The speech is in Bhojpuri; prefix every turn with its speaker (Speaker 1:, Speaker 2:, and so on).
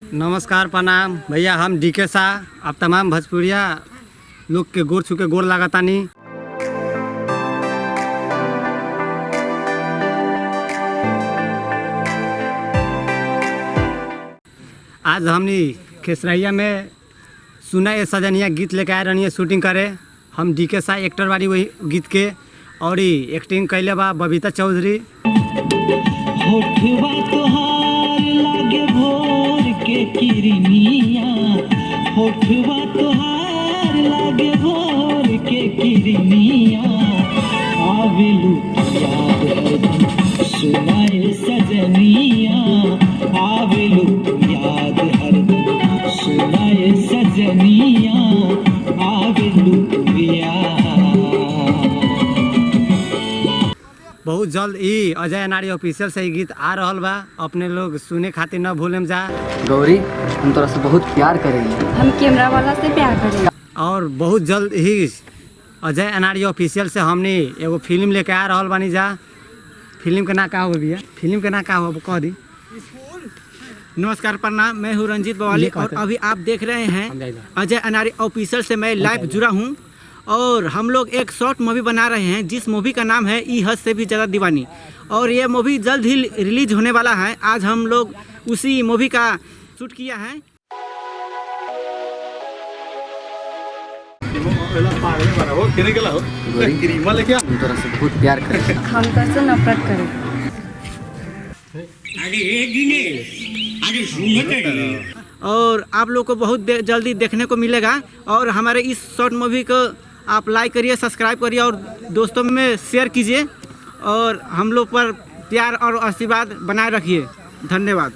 Speaker 1: नमस्कार प्रणाम भैया, हम डीके शाह आप तमाम भोजपुरिया लोग के गोर छू के गोर लागतानी। आज हमनी खेसरैया में सुना ये सजनिया गीत लेके आए रहनी शूटिंग करे। हम डीके शाह एक्टर वाली वही गीत के और एक्टिंग कैले बा बबीता चौधरी।
Speaker 2: होठवा तोहार लागे भोर के किरनिया, होठवा तोहार लागे भोर के किरनिया, आवेलू याद हरदम सुनाए सजनिया, आवेलू याद हरदम सुनाए सजनिया, आवेलू याद।
Speaker 1: बहुत जल्द ई अजय अनाड़ी ऑफिशियल से ही गीत आ रहल बा, अपने लोग सुने खातिर न भूलेम जा।
Speaker 3: गौरी, हम तोरा से बहुत प्यार करेंगे।
Speaker 4: हम कैमरा वाला से प्यार करेंगे।
Speaker 1: और बहुत जल्द ही अजय अनाड़ी ऑफिशियल से हमने एगो फिल्म लेके आ रहल बानी जा। फिल्म के ना का हो भैया, फिल्म के ना का हो कह दी।
Speaker 5: नमस्कार प्रणाम, मैं हूँ रंजीत बवाली और अभी आप देख रहे हैं अजय अनाड़ी ऑफिशियल से मैं लाइव जुड़ा हूँ। और हम लोग एक शॉर्ट मूवी बना रहे हैं जिस मूवी का नाम है ई हद से भी ज़्यादा दीवानी, और ये मूवी जल्द ही रिलीज होने वाला है। आज हम लोग उसी मूवी का शूट किया है।
Speaker 3: गौरी, हम तोरा से बहुत प्यार करेंगे।
Speaker 4: हम तो से नफरत करें।
Speaker 5: और आप लोग को बहुत जल्दी देखने को मिलेगा। और हमारे इस शॉर्ट मूवी को आप लाइक करिए, सब्सक्राइब करिए और दोस्तों में शेयर कीजिए और हम लोग पर प्यार और आशीर्वाद बनाए रखिए। धन्यवाद।